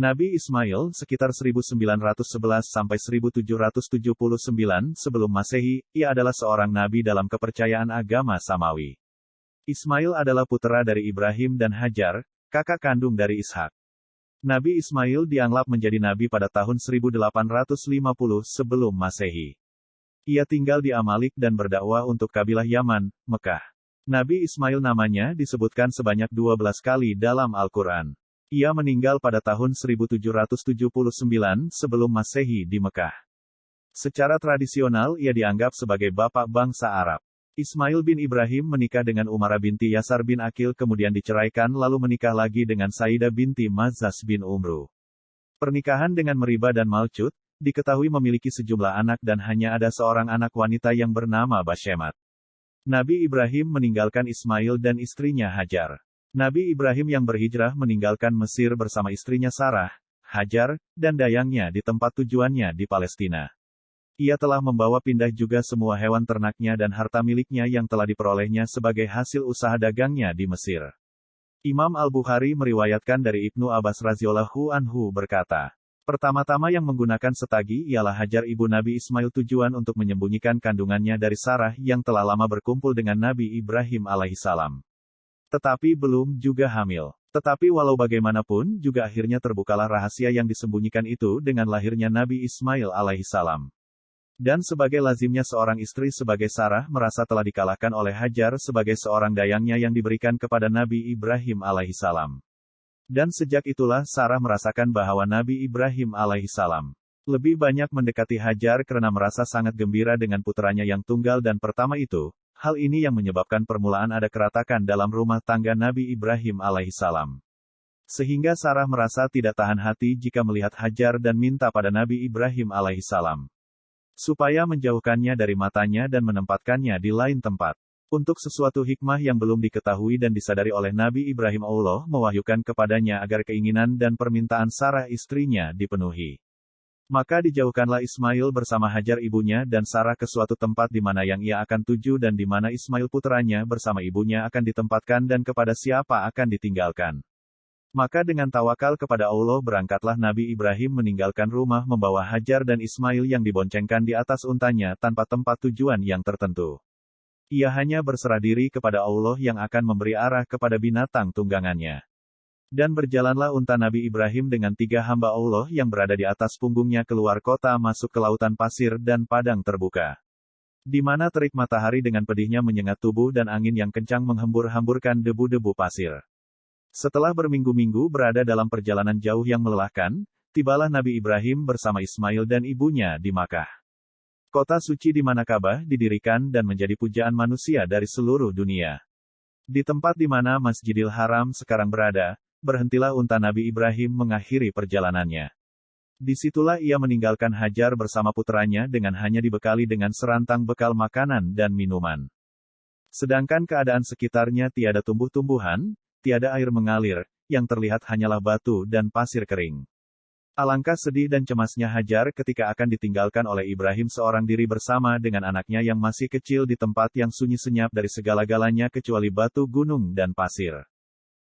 Nabi Ismail sekitar 1911 sampai 1779 sebelum Masehi, ia adalah seorang nabi dalam kepercayaan agama Samawi. Ismail adalah putra dari Ibrahim dan Hajar, kakak kandung dari Ishak. Nabi Ismail dianggap menjadi nabi pada tahun 1850 sebelum Masehi. Ia tinggal di Amalek dan berdakwah untuk kabilah Yaman, Mekah. Nabi Ismail namanya disebutkan sebanyak 12 kali dalam Al-Quran. Ia meninggal pada tahun 1779 sebelum Masehi di Mekah. Secara tradisional ia dianggap sebagai bapak bangsa Arab. Ismail bin Ibrahim menikah dengan Umarah binti Yasar bin Akil kemudian diceraikan lalu menikah lagi dengan Saidah binti Mazas bin Umru. Pernikahan dengan Meribah dan Malcut, diketahui memiliki sejumlah anak dan hanya ada seorang anak wanita yang bernama Bashemat. Nabi Ibrahim meninggalkan Ismail dan istrinya Hajar. Nabi Ibrahim yang berhijrah meninggalkan Mesir bersama istrinya Sarah, Hajar, dan dayangnya di tempat tujuannya di Palestina. Ia telah membawa pindah juga semua hewan ternaknya dan harta miliknya yang telah diperolehnya sebagai hasil usaha dagangnya di Mesir. Imam Al-Bukhari meriwayatkan dari Ibnu Abbas radhiyallahu anhu berkata, pertama-tama yang menggunakan setagi ialah Hajar ibu Nabi Ismail tujuan untuk menyembunyikan kandungannya dari Sarah yang telah lama berkumpul dengan Nabi Ibrahim alaihissalam. Tetapi belum juga hamil. Tetapi walau bagaimanapun juga akhirnya terbukalah rahasia yang disembunyikan itu dengan lahirnya Nabi Ismail alaihissalam. Dan sebagai lazimnya seorang istri sebagai Sarah merasa telah dikalahkan oleh Hajar sebagai seorang dayangnya yang diberikan kepada Nabi Ibrahim alaihissalam. Dan sejak itulah Sarah merasakan bahwa Nabi Ibrahim alaihissalam lebih banyak mendekati Hajar karena merasa sangat gembira dengan putranya yang tunggal dan pertama itu. Hal ini yang menyebabkan permulaan ada keratakan dalam rumah tangga Nabi Ibrahim alaihissalam. Sehingga Sarah merasa tidak tahan hati jika melihat Hajar dan minta pada Nabi Ibrahim alaihissalam supaya menjauhkannya dari matanya dan menempatkannya di lain tempat. Untuk sesuatu hikmah yang belum diketahui dan disadari oleh Nabi Ibrahim, Allah mewahyukan kepadanya agar keinginan dan permintaan Sarah istrinya dipenuhi. Maka dijauhkanlah Ismail bersama Hajar ibunya dan Sarah ke suatu tempat di mana yang ia akan tuju dan di mana Ismail putranya bersama ibunya akan ditempatkan dan kepada siapa akan ditinggalkan. Maka dengan tawakal kepada Allah berangkatlah Nabi Ibrahim meninggalkan rumah membawa Hajar dan Ismail yang diboncengkan di atas untanya tanpa tempat tujuan yang tertentu. Ia hanya berserah diri kepada Allah yang akan memberi arah kepada binatang tunggangannya. Dan berjalanlah unta Nabi Ibrahim dengan 3 hamba Allah yang berada di atas punggungnya keluar kota masuk ke lautan pasir dan padang terbuka. Di mana terik matahari dengan pedihnya menyengat tubuh dan angin yang kencang menghembur-hamburkan debu-debu pasir. Setelah berminggu-minggu berada dalam perjalanan jauh yang melelahkan, tibalah Nabi Ibrahim bersama Ismail dan ibunya di Makkah. Kota suci di mana Ka'bah didirikan dan menjadi pujaan manusia dari seluruh dunia. Di tempat di mana Masjidil Haram sekarang berada, berhentilah unta Nabi Ibrahim mengakhiri perjalanannya. Disitulah ia meninggalkan Hajar bersama putranya dengan hanya dibekali dengan serantang bekal makanan dan minuman. Sedangkan keadaan sekitarnya tiada tumbuh-tumbuhan, tiada air mengalir, yang terlihat hanyalah batu dan pasir kering. Alangkah sedih dan cemasnya Hajar ketika akan ditinggalkan oleh Ibrahim seorang diri bersama dengan anaknya yang masih kecil di tempat yang sunyi senyap dari segala-galanya kecuali batu gunung dan pasir.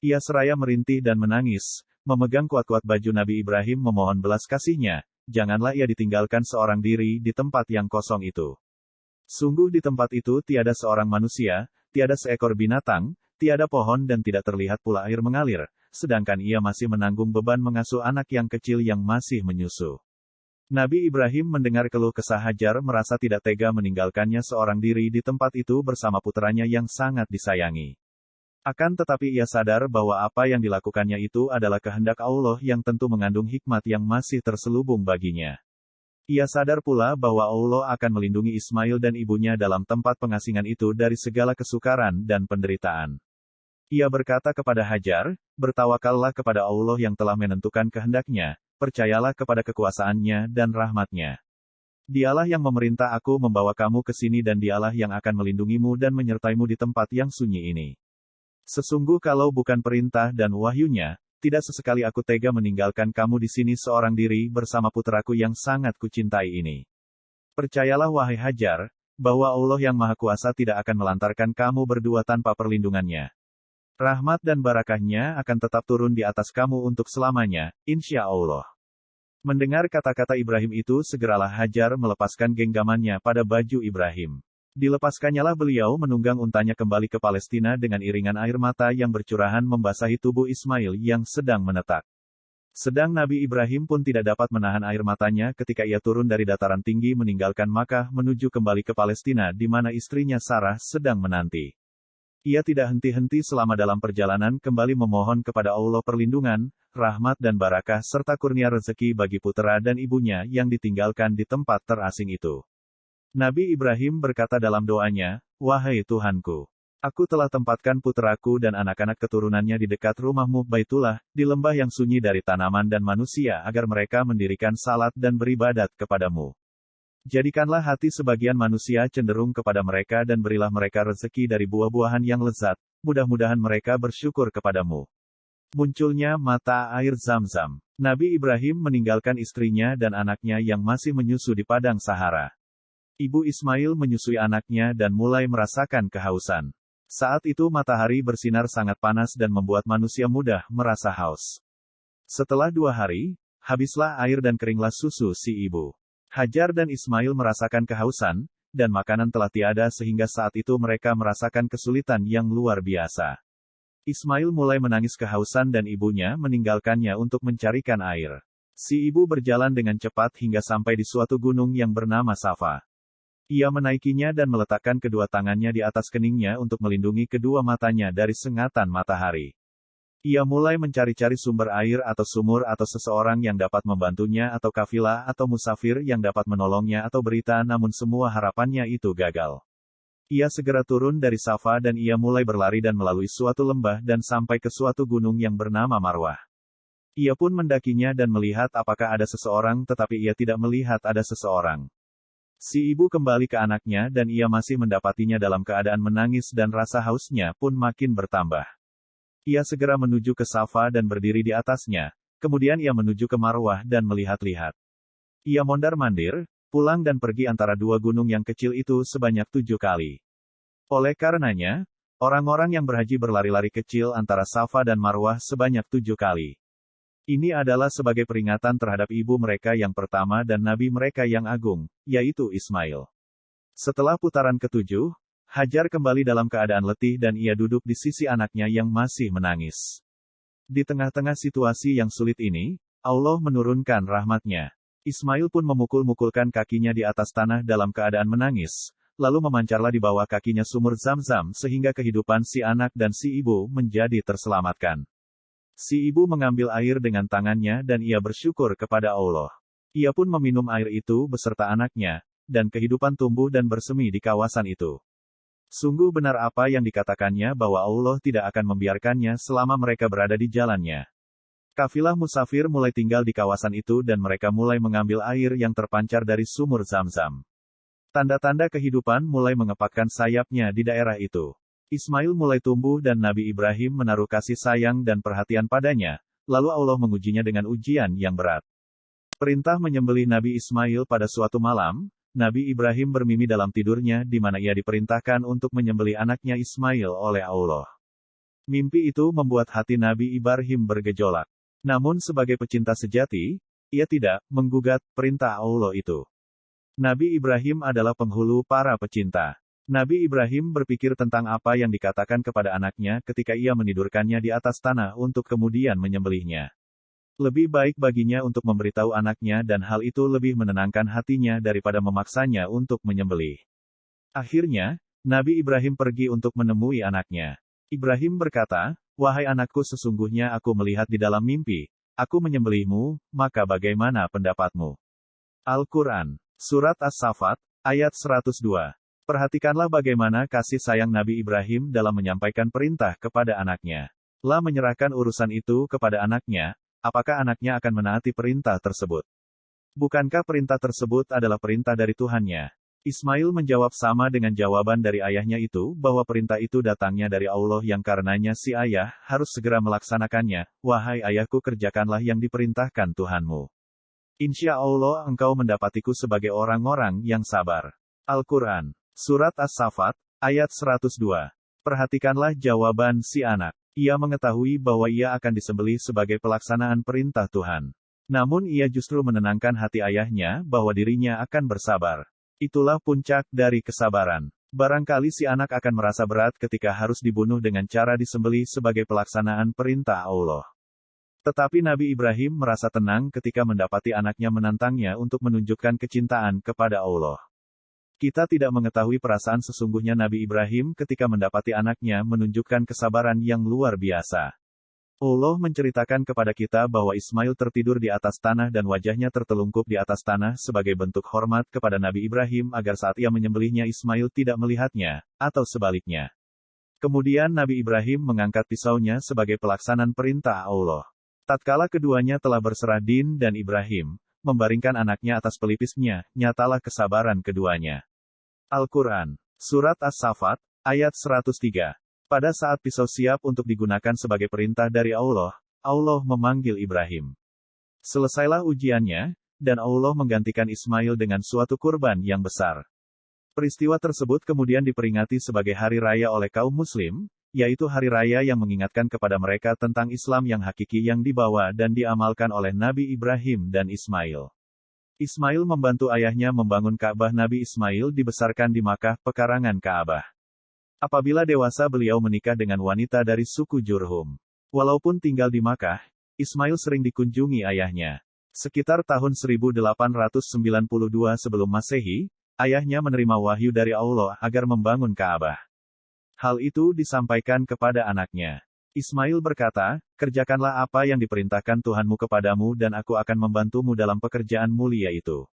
Ia seraya merintih dan menangis, memegang kuat-kuat baju Nabi Ibrahim memohon belas kasihnya, janganlah ia ditinggalkan seorang diri di tempat yang kosong itu. Sungguh di tempat itu tiada seorang manusia, tiada seekor binatang, tiada pohon dan tidak terlihat pula air mengalir, sedangkan ia masih menanggung beban mengasuh anak yang kecil yang masih menyusu. Nabi Ibrahim mendengar keluh kesah Hajar merasa tidak tega meninggalkannya seorang diri di tempat itu bersama putranya yang sangat disayangi. Akan tetapi ia sadar bahwa apa yang dilakukannya itu adalah kehendak Allah yang tentu mengandung hikmat yang masih terselubung baginya. Ia sadar pula bahwa Allah akan melindungi Ismail dan ibunya dalam tempat pengasingan itu dari segala kesukaran dan penderitaan. Ia berkata kepada Hajar, bertawakallah kepada Allah yang telah menentukan kehendaknya, percayalah kepada kekuasaannya dan rahmatnya. Dialah yang memerintah aku membawa kamu ke sini dan dialah yang akan melindungimu dan menyertaimu di tempat yang sunyi ini. Sesungguh kalau bukan perintah dan wahyunya, tidak sesekali aku tega meninggalkan kamu di sini seorang diri bersama putraku yang sangat kucintai ini. Percayalah wahai Hajar, bahwa Allah yang Maha Kuasa tidak akan melantarkan kamu berdua tanpa perlindungannya. Rahmat dan barakahnya akan tetap turun di atas kamu untuk selamanya, insya Allah. Mendengar kata-kata Ibrahim itu segeralah Hajar melepaskan genggamannya pada baju Ibrahim. Dilepaskannyalah beliau menunggang untanya kembali ke Palestina dengan iringan air mata yang bercurahan membasahi tubuh Ismail yang sedang menetak. Sedang Nabi Ibrahim pun tidak dapat menahan air matanya ketika ia turun dari dataran tinggi meninggalkan Makkah menuju kembali ke Palestina di mana istrinya Sarah sedang menanti. Ia tidak henti-henti selama dalam perjalanan kembali memohon kepada Allah perlindungan, rahmat dan barakah serta kurnia rezeki bagi putera dan ibunya yang ditinggalkan di tempat terasing itu. Nabi Ibrahim berkata dalam doanya, "Wahai Tuhanku, aku telah tempatkan puteraku dan anak-anak keturunannya di dekat rumahmu Baitullah, di lembah yang sunyi dari tanaman dan manusia agar mereka mendirikan salat dan beribadat kepadamu. Jadikanlah hati sebagian manusia cenderung kepada mereka dan berilah mereka rezeki dari buah-buahan yang lezat, mudah-mudahan mereka bersyukur kepadamu." Munculnya mata air Zam-Zam. Nabi Ibrahim meninggalkan istrinya dan anaknya yang masih menyusu di padang Sahara. Ibu Ismail menyusui anaknya dan mulai merasakan kehausan. Saat itu matahari bersinar sangat panas dan membuat manusia mudah merasa haus. Setelah 2 hari, habislah air dan keringlah susu si ibu. Hajar dan Ismail merasakan kehausan, dan makanan telah tiada sehingga saat itu mereka merasakan kesulitan yang luar biasa. Ismail mulai menangis kehausan dan ibunya meninggalkannya untuk mencarikan air. Si ibu berjalan dengan cepat hingga sampai di suatu gunung yang bernama Safa. Ia menaikinya dan meletakkan kedua tangannya di atas keningnya untuk melindungi kedua matanya dari sengatan matahari. Ia mulai mencari-cari sumber air atau sumur atau seseorang yang dapat membantunya atau kafilah atau musafir yang dapat menolongnya atau berita namun semua harapannya itu gagal. Ia segera turun dari Safa dan ia mulai berlari dan melalui suatu lembah dan sampai ke suatu gunung yang bernama Marwah. Ia pun mendakinya dan melihat apakah ada seseorang tetapi ia tidak melihat ada seseorang. Si ibu kembali ke anaknya dan ia masih mendapatinya dalam keadaan menangis dan rasa hausnya pun makin bertambah. Ia segera menuju ke Safa dan berdiri di atasnya, kemudian ia menuju ke Marwah dan melihat-lihat. Ia mondar-mandir, pulang dan pergi antara 2 gunung yang kecil itu sebanyak 7 kali. Oleh karenanya, orang-orang yang berhaji berlari-lari kecil antara Safa dan Marwah sebanyak 7 kali. Ini adalah sebagai peringatan terhadap ibu mereka yang pertama dan nabi mereka yang agung, yaitu Ismail. Setelah putaran ke-7, Hajar kembali dalam keadaan letih dan ia duduk di sisi anaknya yang masih menangis. Di tengah-tengah situasi yang sulit ini, Allah menurunkan rahmatnya. Ismail pun memukul-mukulkan kakinya di atas tanah dalam keadaan menangis, lalu memancarlah di bawah kakinya sumur Zam-Zam sehingga kehidupan si anak dan si ibu menjadi terselamatkan. Si ibu mengambil air dengan tangannya dan ia bersyukur kepada Allah. Ia pun meminum air itu beserta anaknya, dan kehidupan tumbuh dan bersemi di kawasan itu. Sungguh benar apa yang dikatakannya bahwa Allah tidak akan membiarkannya selama mereka berada di jalannya. Kafilah musafir mulai tinggal di kawasan itu dan mereka mulai mengambil air yang terpancar dari sumur Zam-Zam. Tanda-tanda kehidupan mulai mengepakkan sayapnya di daerah itu. Ismail mulai tumbuh dan Nabi Ibrahim menaruh kasih sayang dan perhatian padanya, lalu Allah mengujinya dengan ujian yang berat. Perintah menyembelih Nabi Ismail pada suatu malam, Nabi Ibrahim bermimpi dalam tidurnya di mana ia diperintahkan untuk menyembelih anaknya Ismail oleh Allah. Mimpi itu membuat hati Nabi Ibrahim bergejolak. Namun sebagai pecinta sejati, ia tidak menggugat perintah Allah itu. Nabi Ibrahim adalah penghulu para pecinta. Nabi Ibrahim berpikir tentang apa yang dikatakan kepada anaknya ketika ia menidurkannya di atas tanah untuk kemudian menyembelihnya. Lebih baik baginya untuk memberitahu anaknya dan hal itu lebih menenangkan hatinya daripada memaksanya untuk menyembelih. Akhirnya, Nabi Ibrahim pergi untuk menemui anaknya. Ibrahim berkata, "Wahai anakku, sesungguhnya aku melihat di dalam mimpi, aku menyembelihmu, maka bagaimana pendapatmu?" Al-Quran, Surat As-Saffat, ayat 102. Perhatikanlah bagaimana kasih sayang Nabi Ibrahim dalam menyampaikan perintah kepada anaknya. Setelah menyerahkan urusan itu kepada anaknya, apakah anaknya akan menaati perintah tersebut? Bukankah perintah tersebut adalah perintah dari Tuhannya? Ismail menjawab sama dengan jawaban dari ayahnya itu, bahwa perintah itu datangnya dari Allah yang karenanya si ayah harus segera melaksanakannya. "Wahai ayahku, kerjakanlah yang diperintahkan Tuhanmu. Insya Allah engkau mendapatiku sebagai orang-orang yang sabar." Al-Quran, Surat As-Saffat, ayat 102. Perhatikanlah jawaban si anak. Ia mengetahui bahwa ia akan disembelih sebagai pelaksanaan perintah Tuhan. Namun ia justru menenangkan hati ayahnya bahwa dirinya akan bersabar. Itulah puncak dari kesabaran. Barangkali si anak akan merasa berat ketika harus dibunuh dengan cara disembelih sebagai pelaksanaan perintah Allah. Tetapi Nabi Ibrahim merasa tenang ketika mendapati anaknya menantangnya untuk menunjukkan kecintaan kepada Allah. Kita tidak mengetahui perasaan sesungguhnya Nabi Ibrahim ketika mendapati anaknya menunjukkan kesabaran yang luar biasa. Allah menceritakan kepada kita bahwa Ismail tertidur di atas tanah dan wajahnya tertelungkup di atas tanah sebagai bentuk hormat kepada Nabi Ibrahim agar saat ia menyembelihnya Ismail tidak melihatnya, atau sebaliknya. Kemudian Nabi Ibrahim mengangkat pisaunya sebagai pelaksanaan perintah Allah. Tatkala keduanya telah berserah Din dan Ibrahim, membaringkan anaknya atas pelipisnya, nyatalah kesabaran keduanya. Al-Quran, Surat As-Saffat, ayat 103. Pada saat pisau siap untuk digunakan sebagai perintah dari Allah, Allah memanggil Ibrahim. Selesailah ujiannya, dan Allah menggantikan Ismail dengan suatu kurban yang besar. Peristiwa tersebut kemudian diperingati sebagai hari raya oleh kaum muslim, yaitu hari raya yang mengingatkan kepada mereka tentang Islam yang hakiki yang dibawa dan diamalkan oleh Nabi Ibrahim dan Ismail. Ismail membantu ayahnya membangun Ka'bah. Nabi Ismail dibesarkan di Makkah, pekarangan Ka'bah. Apabila dewasa beliau menikah dengan wanita dari suku Jurhum. Walaupun tinggal di Makkah, Ismail sering dikunjungi ayahnya. Sekitar tahun 1892 sebelum Masehi, ayahnya menerima wahyu dari Allah agar membangun Ka'bah. Hal itu disampaikan kepada anaknya. Ismail berkata, "Kerjakanlah apa yang diperintahkan Tuhanmu kepadamu dan aku akan membantumu dalam pekerjaan mulia itu."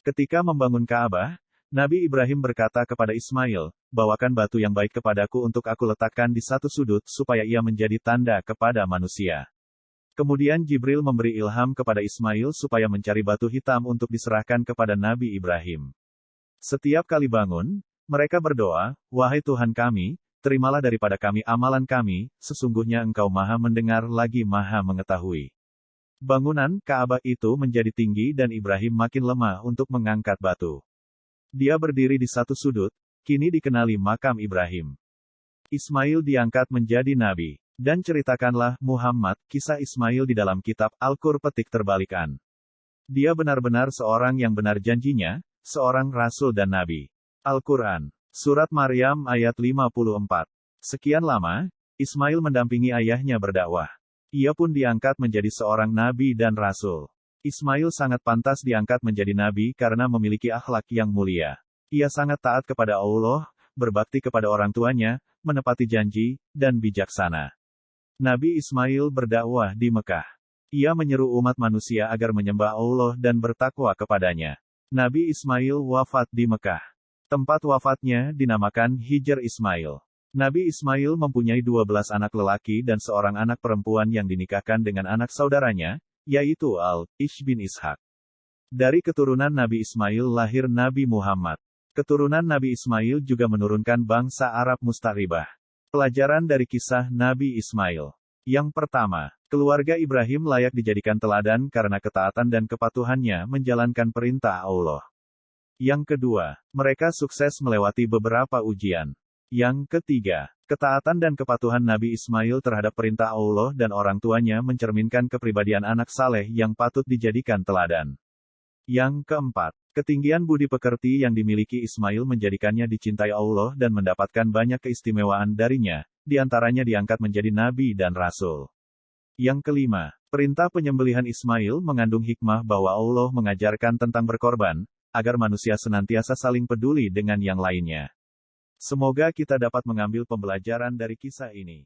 Ketika membangun Ka'bah, Nabi Ibrahim berkata kepada Ismail, "Bawakan batu yang baik kepadaku untuk aku letakkan di satu sudut supaya ia menjadi tanda kepada manusia." Kemudian Jibril memberi ilham kepada Ismail supaya mencari batu hitam untuk diserahkan kepada Nabi Ibrahim. Setiap kali bangun, mereka berdoa, "Wahai Tuhan kami, terimalah daripada kami amalan kami, sesungguhnya Engkau Maha Mendengar lagi Maha Mengetahui." Bangunan Ka'bah itu menjadi tinggi dan Ibrahim makin lemah untuk mengangkat batu. Dia berdiri di satu sudut, kini dikenali makam Ibrahim. Ismail diangkat menjadi nabi. Dan ceritakanlah Muhammad, kisah Ismail di dalam kitab Al-Qur petik terbalikan. Dia benar-benar seorang yang benar janjinya, seorang rasul dan nabi. Al-Quran, Surat Maryam ayat 54. Sekian lama, Ismail mendampingi ayahnya berdakwah. Ia pun diangkat menjadi seorang nabi dan rasul. Ismail sangat pantas diangkat menjadi nabi karena memiliki akhlak yang mulia. Ia sangat taat kepada Allah, berbakti kepada orang tuanya, menepati janji, dan bijaksana. Nabi Ismail berdakwah di Mekah. Ia menyeru umat manusia agar menyembah Allah dan bertakwa kepadanya. Nabi Ismail wafat di Mekah. Tempat wafatnya dinamakan Hijr Ismail. Nabi Ismail mempunyai 12 anak lelaki dan seorang anak perempuan yang dinikahkan dengan anak saudaranya, yaitu Al-Ish bin Ishaq. Dari keturunan Nabi Ismail lahir Nabi Muhammad. Keturunan Nabi Ismail juga menurunkan bangsa Arab Musta'ribah. Pelajaran dari kisah Nabi Ismail. Yang pertama, keluarga Ibrahim layak dijadikan teladan karena ketaatan dan kepatuhannya menjalankan perintah Allah. Yang kedua, mereka sukses melewati beberapa ujian. Yang ketiga, ketaatan dan kepatuhan Nabi Ismail terhadap perintah Allah dan orang tuanya mencerminkan kepribadian anak saleh yang patut dijadikan teladan. Yang keempat, ketinggian budi pekerti yang dimiliki Ismail menjadikannya dicintai Allah dan mendapatkan banyak keistimewaan darinya, di antaranya diangkat menjadi nabi dan rasul. Yang kelima, perintah penyembelihan Ismail mengandung hikmah bahwa Allah mengajarkan tentang berkorban, agar manusia senantiasa saling peduli dengan yang lainnya. Semoga kita dapat mengambil pembelajaran dari kisah ini.